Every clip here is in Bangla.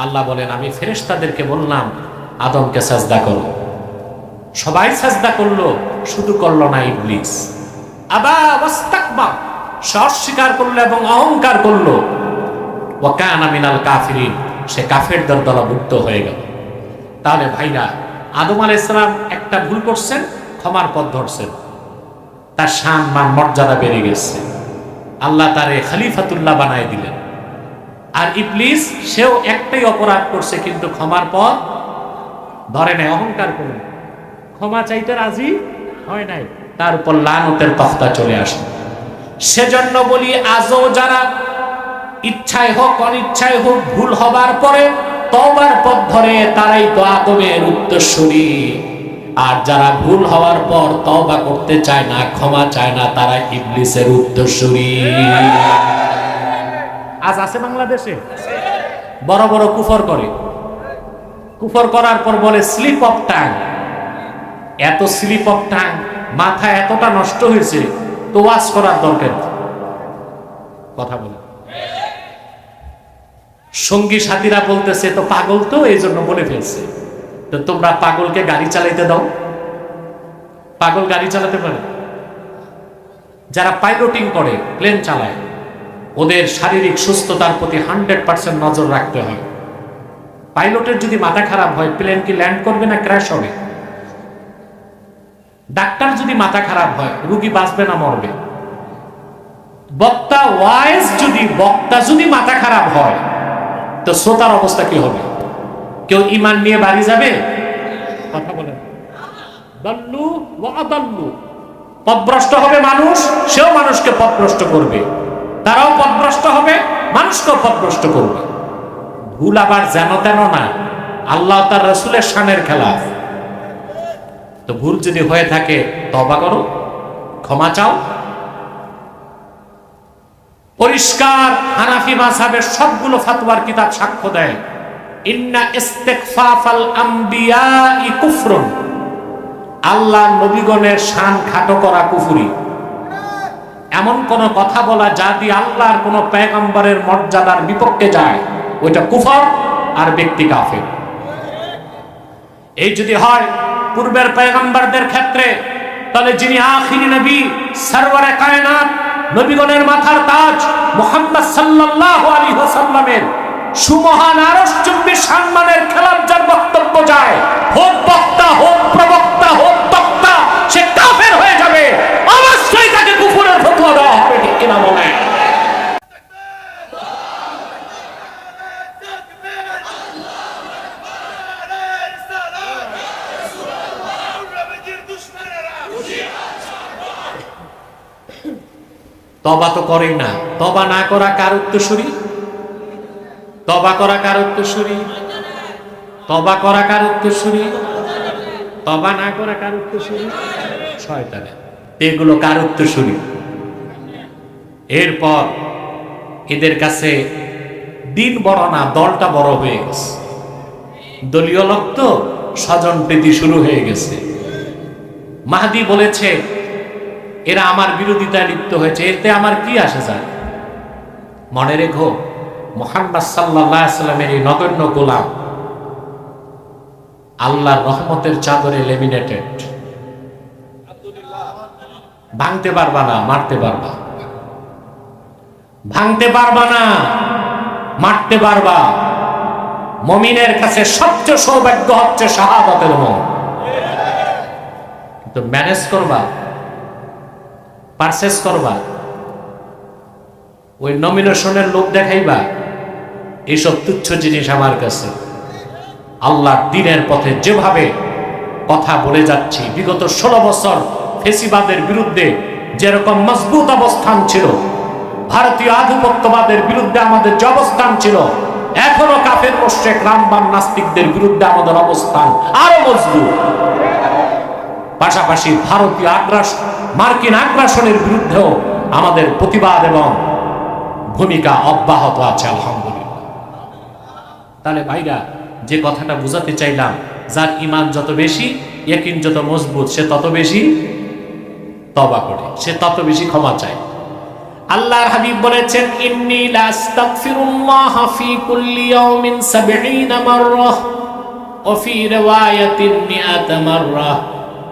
আল্লাহ বলেন, আমি ফেরেশতাদেরকে বললাম আদমকে সাজদা করো, সবাই সাজদা করলো, শুধু করলো না ইবলিস। আবা ওয়াস্তাকবার, সে অস্বীকার করলো এবং অহংকার করলো। ওয়া কানা মিনাল কাফিরিন, সে কাফেরদের দলভুক্ত হয়ে গেল। তাহলে ভাইরা, আদম আলাইহিস সালাম একটা ভুল করছেন, ক্ষমার পথ ধরছেন, তার শান মান মর্যাদা বেড়ে গেছে, আল্লাহ তারে খলিফাতুল্লাহ বানায় দিলেন। আর ইবলিস, সেও একটাই অপরাধ করছে, কিন্তু ক্ষমার পথ ধরে নাই, অহংকার করে ক্ষমা চাইতে রাজি হয় নাই, তার উপর লানতের তখতা চলে আসে। সেজন্য বলি, আজও যারা ইচ্ছায় হোক অনিচ্ছায় হোক ভুল হবার পরে তওবার পথ ধরে, তারাই তো আদমের উত্তরসূরি। আর যারা ভুল হওয়ার পর তওবা করতে চায় না, ক্ষমা চায় না, তারা ইবলিসের উত্তরসূরি। আজ আছে বাংলাদেশে বড় বড় কুফর করে, কুফর করার পর বলে স্লিপ অফ টাং। এত স্লিপ অফ টাং, মাথা এতটা নষ্ট হয়েছে, তো ওয়াজ করার দরকার কথা বলে। সঙ্গী সাথীরা বলতেছে তো পাগল, তো এই জন্য বলে ফেলছে। তো তোমরা পাগলকে গাড়ি চালাইতে দাও, পাগল গাড়ি চালাতে পারে? যারা পাইলটিং করে, প্লেন চালায়, ওদের শারীরিক সুস্থতার প্রতি 100% নজর রাখতে হয়। পাইলটের যদি মাথা খারাপ হয়, প্লেন কি ল্যান্ড করবে না ক্র্যাশ হবে? ডাক্তার যদি মাথা খারাপ হয়, রোগী বাঁচবে না মরবে? বক্তা যদি মাথা খারাপ হয়, তো শ্রোতার অবস্থা কি হবে? কেউ ঈমান নিয়ে বাড়ি যাবে? কথা বলেন। দাল্লু ওয়া আদাল্লু, পথভ্রষ্ট হবে মানুষ, সেও মানুষকে পথভ্রষ্ট করবে, তারাও পথভ্রষ্ট হবে, মানুষকেও পথভ্রষ্ট করবে। ভুল আবার যেন তেন না, আল্লাহ তার রাসূলের শানের খেলাফ। তো ভুল যদি হয়ে থাকে, তওবা করো, ক্ষমা চাও। পরিষ্কার হানাফি মাযহাবের সবগুলো ফতোয়ার কিতাব সাক্ষ্য দেয়, ইন্না ইস্তিগফাফাল আমবিয়াই কুফরুন, আল্লাহ নবীগণের শান খাটো করা কুফরি। এমন কোন কথা বলা যা দিয়ে আল্লাহর কোন পয়গম্বরের মর্যাদার বিপক্ষে যায়, ওইটা কুফর, আর ব্যক্তি কাফের। এই যদি হয় পূর্বের পয়গম্বরদের ক্ষেত্রে, তাহলে যিনি আখিরি নবী, সরওয়ারে কায়নাত, নবীগণের মাথার তাজ মুহাম্মদ সাল্লাল্লাহু আলাইহি ওয়াসাল্লামের সুমহান আরশ চুম্বী সম্মানের খেলাফ যার বক্তব্য যায়, হোক বক্তা, হোক প্রবক্তা, হোক তক্তা, সে কাফের হয়ে যাবে, অবশ্যই তাকে কুফরের ফতোয়া দেওয়া হবে। ঠিক কিনা বলেন? তবা তো করেই না। তবা না করা কার উত্তরসূরি? তবা করা কার উত্তরসূরি? তবা করা কার উত্তরসূরি? তবা না করা কার উত্তরসূরি? শয়তানের। এগুলো কার উত্তরসূরি? এরপর এদের কাছে দিন বড় না, দলটা বড় হয়ে গেছে, দলীয় লক্ষ্য, স্বজন প্রীতি শুরু হয়ে গেছে। মাহদী বলেছে, এরা আমার বিরোধিতায় লিপ্ত হয়েছে, এতে আমার কি আসে যায়? মনে রেখো, মুহাম্মদ সাল্লাল্লাহু আলাইহি ওয়াসাল্লামের এই নগণ্য গোলাম আল্লাহর রহমতের চাদরে লেমিনেটেড। ভাঙতে পারবা না, মারতে পারবা। ভাঙতে পারবা না, মারতে পারবা। মুমিনের কাছে সবচেয়ে সৌভাগ্য হচ্ছে শাহাদাতের মত। কিন্তু ম্যানেজ করবা, পারচেজ করবা, ওই নমিনেশনের লোক দেখাইবা, এইসব তুচ্ছ জিনিস আমার কাছে। আল্লাহর দ্বীনের পথে যেভাবে কথা বলে যাচ্ছি, বিগত 16 বছর ফেসিবাদের বিরুদ্ধে যেরকম মজবুত অবস্থান ছিল, ভারতীয় আধিপত্যবাদের বিরুদ্ধে আমাদের যে অবস্থান ছিল, এখনো কাফের মুশরিক রামবান নাস্তিকদের বিরুদ্ধে আমাদের অবস্থান আরো মজবুত। পাশাপাশি ভারতীয় আগ্রাসন, মার্কিন আগ্রাসনের বিরুদ্ধেও আমাদের প্রতিবাদ এবং ভূমিকা অব্যাহত আছে, আলহামদুলিল্লাহ। তাহলে ভাইরা, যে কথাটা বুঝাতে চাইলাম, যার ঈমান যত বেশি, ইয়াকিন যত মজবুত, সে তত বেশি তওবা করে, সে তত বেশি ক্ষমা চায়। আল্লাহর হাবিব বলেছেন, ইন্নী লা আস্তাগফিরুল্লাহ ফি কুল্লি ইয়াউমিন 70 মাররা ওয়া ফি রিওয়ায়াতিন 100 মাররা।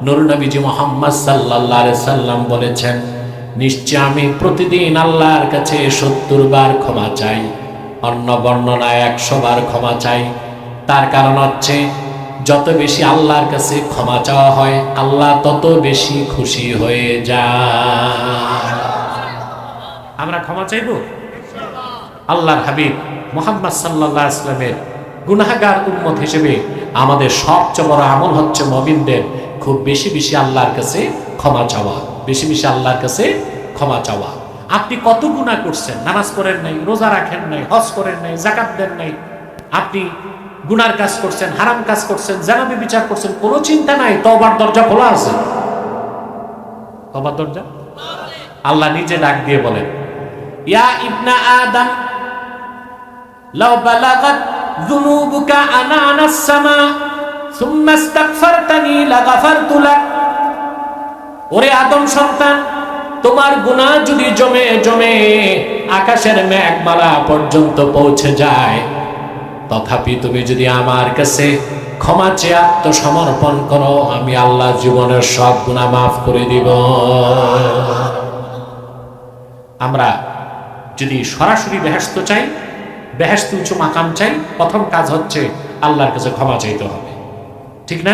নূর নবীজি মুহাম্মদ সাল্লাল্লাহু আলাইহি সাল্লাম বলেছেন, নিশ্চয় আমি প্রতিদিন আল্লাহর কাছে 70 বার ক্ষমা চাই, অন্য বর্ণনায় 100 বার ক্ষমা চাই। তার কারণ হচ্ছে, যত বেশি আল্লাহর কাছে ক্ষমা চাওয়া হয়, আল্লাহ তত বেশি খুশি হয়ে যায়। আমরা ক্ষমা চাইব। আল্লাহর হাবিব মুহাম্মদ সাল্লাল্লাহু আলাইহি ওয়াসাল্লামের গুনাহগার উম্মত হিসেবে আমাদের সবচেয়ে বড় আমল হচ্ছে মুমিনদের খুব বেশি বেশি আল্লাহর কাছে ক্ষমা চাওয়া, বেশি বেশি আল্লাহর কাছে ক্ষমা চাওয়া। আপনি কত গুনাহ করছেন, নামাজ পড়েন নাই, রোজা রাখেন নাই, হজ করেন নাই, যাকাত দেন নাই, আপনি গুনার কাজ করছেন, হারাম কাজ করছেন, জিনা ব্যভিচার করছেন, কোনো চিন্তা নাই, তওবার দরজা খোলা আছে। তওবার দরজা আল্লাহ নিজে ডাক দিয়ে বলেন, ইয়া ইবনা আদম লাউ বালাগাত যুনুবুকা আনানাস সামা সুম্মা ইস্তাগফারতানি লাগাফারতু লাক। ওরে আদম সন্তান, তোমার গুনাহ যদি জমে জমে আকাশের মেঘমালা পর্যন্ত পৌঁছে যায়, তথাপি তুমি যদি আমার কাছে ক্ষমা চেয়ে আত্মসমর্পণ করো, আমি আল্লাহ জীবনের সব গুনাহ মাফ করে দিব। আমরা যদি সরাসরি বেহেশত চাই, বেহেশত উচ্চ মাকাম চাই, প্রথম কাজ হচ্ছে আল্লাহর কাছে ক্ষমা চাইতে হবে, ঠিক না?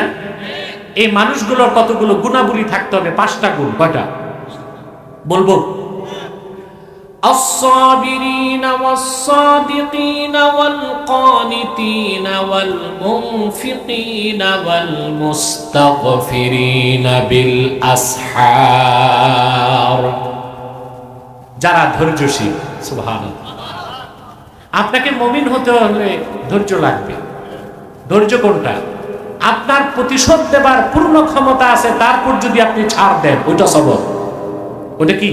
এই মানুষগুলোর কতগুলো গুণাবলী থাকতে হবে, 5টা গুণ। কয়টা বলবো? الصابرين والصادقين والقانتين والمنفقين والمستغفرين بالأسحار। যারা ধৈর্যশীল। সুবহানাল্লাহ। আপনাকে মুমিন হতে হলে ধৈর্য লাগবে। ধৈর্য কোনটা? আপনার প্রতিশোধ দেবার পূর্ণ ক্ষমতা আছে, তারপর যদি আপনি ছাড় দেন, ওইটা সবর। ওটা কি?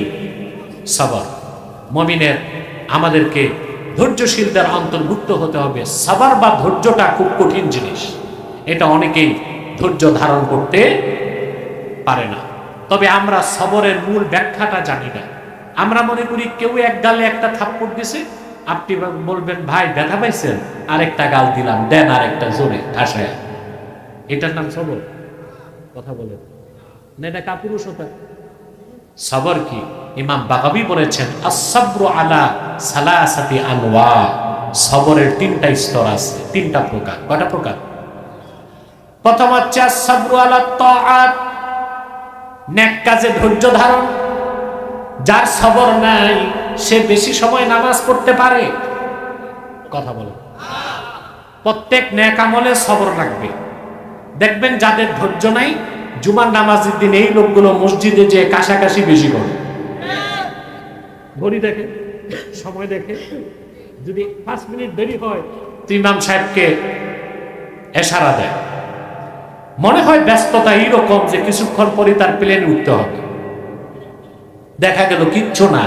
সবর। মুমিনের আমাদেরকে ধৈর্যশীলদের অন্তর্ভুক্ত হতে হবে। সবর বা ধৈর্যটা খুব কঠিন জিনিস, এটা অনেকেই ধৈর্য ধারণ করতে পারে না। তবে আমরা সবরের মূল ব্যাখ্যাটা জানি না। আমরা মনে করি কেউ এক গালে একটা থাপ্পড় দিছে, আপনি বলবেন ভাই ব্যথা পাইছেন, আরেকটা গাল দিলাম, দেন আরেকটা জোরে ঠাসায়। এটার নাম সবর? কথা বলেন না, এটা কাপুরুষতা। সবর কি? ইমাম বাগাবী বলেছেন, আস-সাবরু আলা সালাসাতি আনওয়া। সবরের 3টা স্তর আছে, 3টা প্রকার। কয়টা প্রকার? প্রথম হচ্ছে আস-সাবরু আলা তাআত, নেক কাজে ধৈর্য ধারণ। যার সবর নাই, সে বেশি সময় নামাজ পড়তে পারে। কথা বলো। প্রত্যেক নেক আমলে সবর লাগবে। দেখবেন যাদের ধৈর্য নাই, জুমার নামাজের দিন এই লোকগুলো মসজিদে যে কাশাকাশি বেশি করে, ঘড়ি দেখে, সময় দেখে, যদি 5 মিনিট দেরি হয় তো ইমাম সাহেবকে ইশারা দেয়। মনে হয় ব্যস্ততা এইরকম যে কিছুক্ষণ পরে তার প্লেনে উঠতে হবে। দেখা গেল কিচ্ছু না,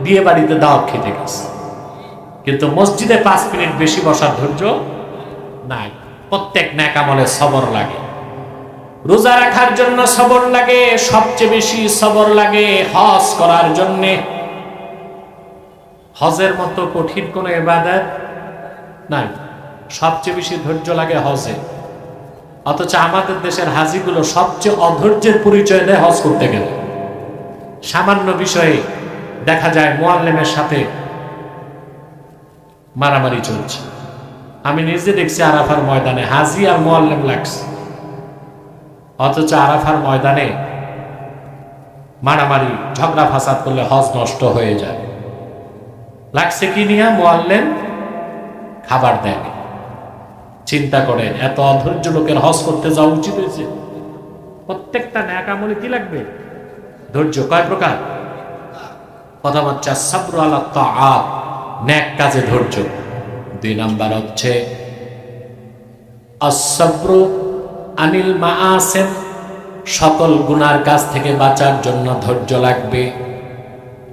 বিয়ে বাড়িতে দাওয়াত খেতে গেছে, কিন্তু মসজিদে 5 মিনিট বেশি বসার ধৈর্য নাই। প্রত্যেক নেক আমলে সবর লাগে। রোজা রাখার জন্য সবর লাগে, সবচেয়ে বেশি সবর লাগে হজ করার জন্য। হজের মতো কঠিন কোনো ইবাদত নাই, সবচেয়ে বেশি ধৈর্য লাগে হজে। অথচ আমাদের দেশের হাজিগুলো সবচেয়ে অধৈর্যের পরিচয় দেয় হজ করতে গেলে। সামান্য বিষয়ে দেখা যায় মুআল্লিমের সাথে মারামারি চলছে। আমি নিজে দেখছি আরাফার ময়দানে হাজি আর মুআল্লিম লাগছে, অথচ আরাফার ময়দানে মারামারি ঝগড়া ফাসাদ করলে হজ নষ্ট হয়ে যায়। লাগছে কি নিয়ে? মুআল্লিম খাবার দেয়নি। চিন্তা করেন, এত অধৈর্য লোকের হজ করতে যাওয়া উচিত হয়েছে? প্রত্যেকটা নেক আমলে কি লাগবে? ধৈর্য। কয় প্রকার? প্রথম হচ্ছে সাবরু আলা তাআত, নেক কাজে ধৈর্য। 2 নাম্বার হচ্ছে as-sabru আনিল মাআসির, সকল গুনার কাজ থেকে বাঁচার জন্য ধৈর্য লাগবে।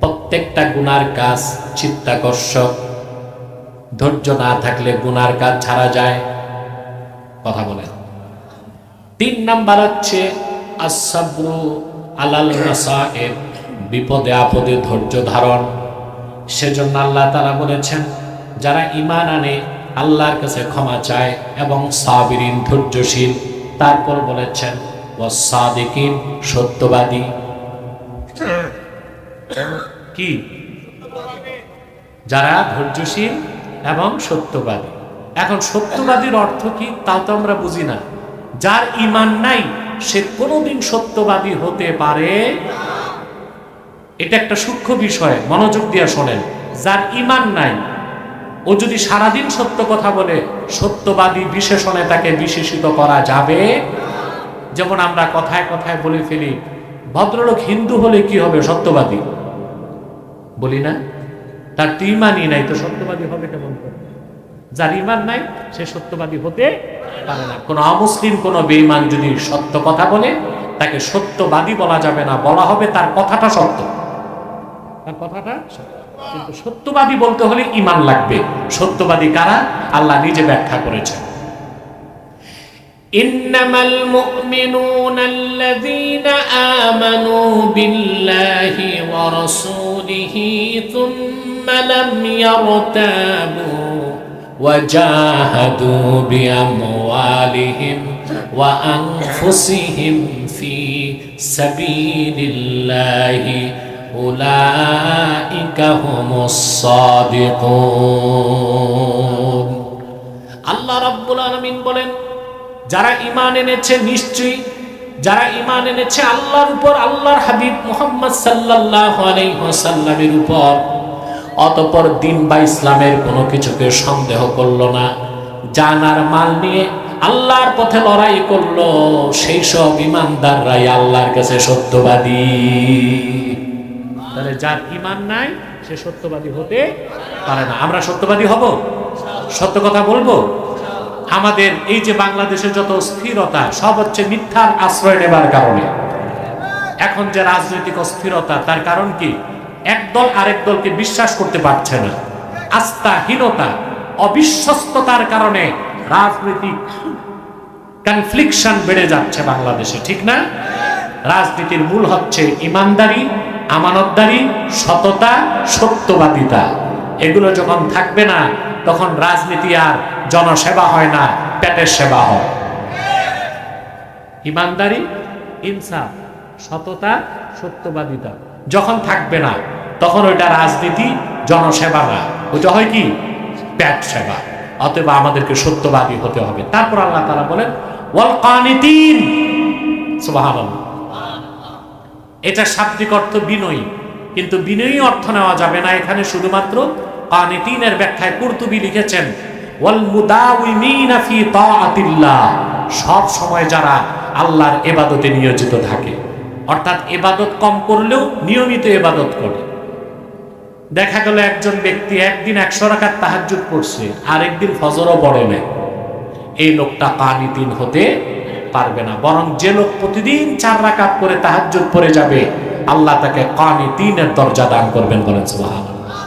প্রত্যেকটা গুনার কাজ চিত্তাকর্ষক, ধৈর্য না থাকলে গুনার কাজ ছাড়া যায়। কথা বলেন। 3 নাম্বার হচ্ছে as-sabru আলাল মাসায়েব, বিপদে আপদে ধৈর্য ধারণ। সেজন্য আল্লাহ তাআলা বলেছেন, যারা ঈমান আনে, আল্লাহর কাছে ক্ষমা চায় এবং সাবিরিন ধৈর্যশীল, তারপর বলেছেন ওয়াস-সাদিকিন সত্যবাদী। কি? যারা ধৈর্যশীল এবং সত্যবাদী। এখন সত্যবাদীর অর্থ কি তাও তো আমরা বুঝি না। যার ঈমান নাই সে কোনোদিন সত্যবাদী হতে পারে, এটা একটা সূক্ষ্ম বিষয়, মনোযোগ দিয়ে শোনেন। যার ঈমান নাই ও যদি সারাদিন সত্য কথা বলে, সত্যবাদী বিশেষণে তাকে বিশেষিত করা যাবে। যেমন আমরা কথায় কথায় বলে ফেলি, ভদ্রলোক হিন্দু হলে কি হবে? সত্যবাদী। বলি না? তার তো ঈমানই নাই, তো সত্যবাদী হবে কেমন করে? যার ঈমান নাই সে সত্যবাদী হতে পারে না। কোন অমুসলিম, কোন বেঈমান যদি সত্য কথা বলে, তাকে সত্যবাদী বলা যাবে না, বলা হবে তার কথাটা সত্য, তার কথাটা সত্য। কিন্তু সত্যবাদী বলতে হলে ঈমান লাগবে। সত্যবাদী কারা? আল্লাহ নিজে ব্যাখ্যা করেছেন, ইন্নামাল মুমিনুনা আল্লাযীনা আমানু বিল্লাহি ওয়া রাসূলিহি থুম্মা লাম ইয়ারতাবু ওয়া জাহাদু বিআমওয়ালিহিম ওয়া আনফুসিহিম ফি সাবিলিল্লাহি উলাইকা হুমুস সাদিকুন। আল্লাহ রাব্বুল আলামিন বলেন, যারা ঈমান এনেছে, নিশ্চয়ই যারা ঈমান এনেছে আল্লাহর উপর, আল্লাহর হাবিব মুহাম্মদ সাল্লাল্লাহু আলাইহি ওয়াসাল্লামের উপর, অতঃপর দিন বা ইসলামের কোনো কিছুকে সন্দেহ করলো না, জানার মাল নিয়ে আল্লাহর পথে লড়াই করলো, সেই সব ঈমানদাররাই আল্লাহর কাছে সত্যবাদী। তাহলে যার ঈমান নাই সে সত্যবাদী হতে পারে না। আমরা সত্যবাদী হব, সত্য কথা বলবো। আমাদের এই যে বাংলাদেশে যত স্থিরতা, সব হচ্ছে মিথ্যার আশ্রয় নেবার কারণে। এখন যে রাজনৈতিক অস্থিরতা, তার কারণ কি? একদল আরেক দলকে বিশ্বাস করতে পারছে না। আস্থাহীনতা, অবিশ্বস্ততার কারণে রাজনৈতিক কনফ্লিকশন বেড়ে যাচ্ছে বাংলাদেশে, ঠিক না? রাজনীতির মূল হচ্ছে ইমানদারি, আমানতদারি, সততা, সত্যবাদিতা। এগুলো যখন থাকবে না, তখন রাজনীতি আর জনসেবা হয় না, পেটের সেবা হয়। ইমানদারি, ইনসাফ, সততা, সত্যবাদিতা যখন থাকবে না, তখন ওইটা রাজনীতি, জনসেবা না, ওইটা হয় কি? পেট সেবা। অতএব আমাদেরকে সত্যবাদী হতে হবে। তারপর আল্লাহ তাআলা বলেন ওয়াল কানিতিন, সুবহানাল্লাহ। এটা শাব্দিক অর্থ বিনয়ী, কিন্তু বিনয়ী অর্থ নেওয়া যাবে না এখানে। শুধুমাত্র কানিতিনের ব্যাখ্যায় কুরতুবী লিখেছেন ওয়াল মুদাওয়িমিনা ফি তাআতিল্লাহ, সব সময় যারা আল্লাহর ইবাদতে নিয়োজিত থাকে, অর্থাৎ ইবাদত কম করলেও নিয়মিত ইবাদত করে। দেখা গেল একজন ব্যক্তি একদিন 100 রাকাত তাহাজ্জুদ পড়ছে, আরেকদিন ফজরও পড়ে না, এই লোকটা কানিতিন হতে পারবে না। বরং যে লোক প্রতিদিন 4 রাকাত করে তাহাজ্জুদ পড়ে যাবে, আল্লাহ তাকে কানিতিনের দরজা দান করবেন, বলেন সুবহানাল্লাহ।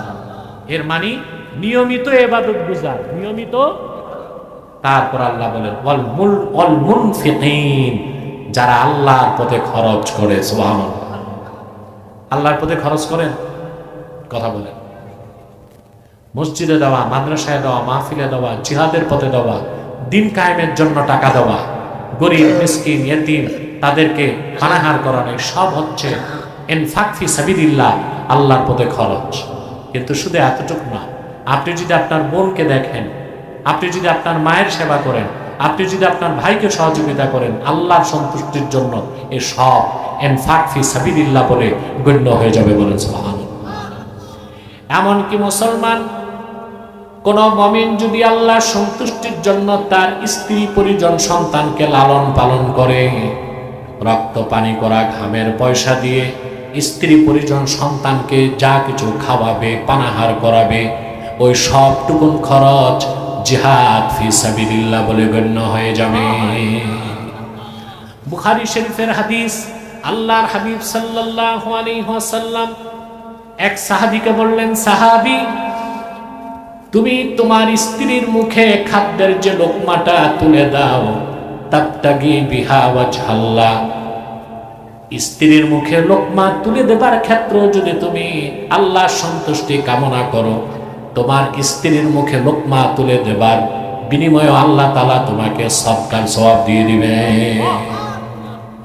এর মানে নিয়মিত ইবাদত গুজার, নিয়মিত। তারপর আল্লাহ বলেন ওয়াল মুনফিকিন, যারা আল্লাহর পথে খরচ করে। সুবহানাল্লাহ। আল্লাহর পথে খরচ করেন, কথা বলেন। মসজিদে দেওয়া, মাদ্রাসায় দেওয়া, মাহফিলে দেওয়া, জিহাদের পথে দেওয়া, দিন কায়েমের জন্য টাকা দেওয়া, গরিব মিসকিন ইয়েতিম তাদেরকে পানাহার করানো, সব হচ্ছে ইনফাক ফি সাবিলিল্লাহ, আল্লাহর পথে খরচ। কিন্তু শুধু এতটুকু না, আপনি যদি আপনার বোনকে দেখেন, আপনি যদি আপনার মায়ের সেবা করেন, আপনি যদি আপনার ভাইকে সহযোগিতা করেন, আল্লাহর সন্তুষ্টির জন্য, এ সব ইনফাক ফি সাবিলিল্লাহ বলে গণ্য হয়ে যাবে, বলেন সুবহানাল্লাহ। এমনকি মুসলমান কোন মুমিন যদি আল্লাহর সন্তুষ্টির জন্য তার স্ত্রী পরিজন সন্তানকে লালন পালন করে, রক্ত পানি করা ঘামের পয়সা দিয়ে স্ত্রী পরিজন সন্তানকে যা কিছু খাওয়াবে, পানাহার করাবে, ওই সবটুকুন খরচ জিহাদ ফি সাবিলিল্লাহ বলে গণ্য হয়ে যাবে। বুখারী শরীফের হাদিস, আল্লাহর হাবিব সাল্লাল্লাহু আলাইহি ওয়াসাল্লাম এক সাহাবীকে বললেন, সাহাবী, তুমি তোমার স্ত্রীর মুখে খাদ্যের যে লোকমাটা তুলে দাও, তাবতাগি বিহা ওয়াজহাল্লাহ, স্ত্রীর মুখে লোকমা তুলে দেবার ক্ষেত্রে যদি তুমি আল্লাহর সন্তুষ্টি কামনা করো, তোমার স্ত্রীর মুখে লোকমা তুলে দেবার বিনিময়ে আল্লাহ তাআলা তোমাকে সদকার সওয়াব দিয়ে দিবে।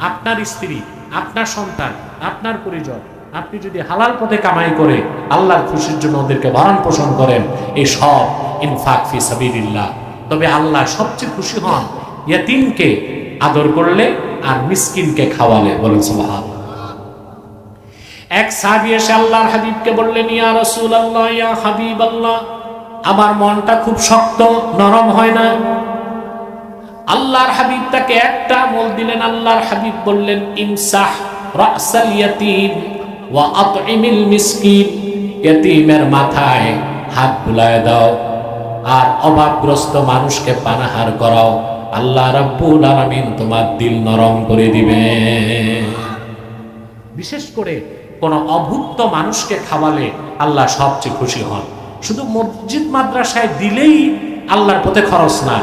আপনার স্ত্রী, আপনার সন্তান, আপনার পরিজন, আপনি যদি হালাল পথে কামাই করে আল্লাহর খুশির জন্য ওদেরকে ভরণ পোষণ করেন, এই সব ইনফাক ফি সাবিলিল্লাহ। তবে আল্লাহ সবচেয়ে খুশি হন ইয়াতীমকে আদর করলে আর মিসকিনকে খাওয়ালে। বলেন সুবহানাল্লাহ। এক সাহাবী এসে আল্লাহর হাবিবকে বললেন, ইয়া রাসূলুল্লাহ, ইয়া হাবিবাল্লাহ, আমার মনটা খুব শক্ত, নরম হয় না। আল্লাহর হাবিব তাকে একটা আমল দিলেন। আল্লাহর হাবিব বললেন, ইমসাহ রাসাল ইয়াতীম ওয়া আতইমিল মিসকিন, ইয়াতীমের মাথায় হাত বুলায় দাও আর অভাবগ্রস্ত মানুষকে পানাহার করাও। আল্লাহ রাব্বুল আলামিন তোমার দিল নরম করে দিবে। বিশেষ করে কোন অভুক্ত মানুষকে খাওয়ালে আল্লাহ সবচেয়ে খুশি হন। শুধু মসজিদ মাদ্রাসায় দিলেই আল্লাহর পথে খরচ না,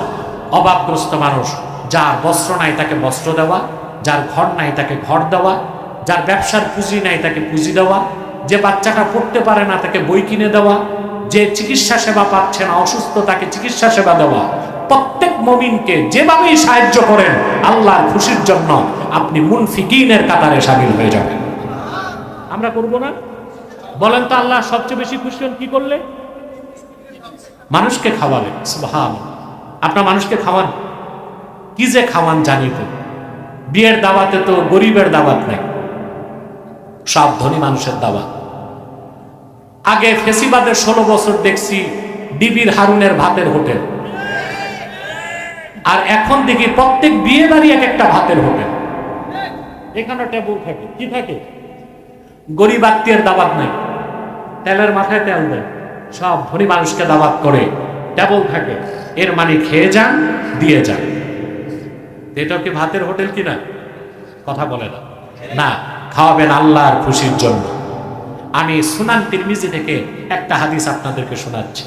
অভাবগ্রস্ত মানুষ, যার বস্ত্র নাই তাকে বস্ত্র দেওয়া, যার ঘর নাই তাকে ঘর দেওয়া, যার ব্যবসার পুঁজি নাই তাকে পুঁজি দেওয়া, যে বাচ্চাটা পড়তে পারে না তাকে বই কিনে দেওয়া, যে চিকিৎসা সেবা পাচ্ছে না, অসুস্থ, তাকে চিকিৎসা সেবা দেওয়া। প্রত্যেক মুমিনকে যেভাবেই সাহায্য করেন আল্লাহর খুশির জন্য, আপনি মুনফিকিনের কাতারে শামিল হয়ে যাবেন। আমরা করব না? বলেন তো, আল্লাহ সবচেয়ে বেশি খুশি হন কি করলে? মানুষকে খাওয়ালে। সুবহানাল্লাহ। আপনার মানুষকে খাওয়ান, কি যে খাওয়ান জানি তো। বিয়ের দাওয়াতে তো গরিবের দাওয়াত নাই, সব ধনী মানুষের দাওয়াত। আগে ফেসিবাদের 16 বছর দেখছি ডিবির হারুনের ভাতের হোটেল, আর এখন দেখি প্রত্যেক বিয়ে বাড়ি এক একটা ভাতের হোটেল। এখানে টেবুল থাকে, কি থাকে? গরিব আত্মীয়ের দাওয়াত নাই, তেলের মাথায় তেল দেয়, সব ধনী মানুষকে দাওয়াত করে, টেবুল থাকে। এর মানে খেয়ে যান, দিয়ে যান। এটাও কি ভাতের হোটেল কিনা? কথা বলে না। না, খাওয়াবেন আল্লাহর খুশির জন্য। আমি সুনান তিরমিজি থেকে একটা হাদিস আপনাদেরকে শোনাচ্ছি।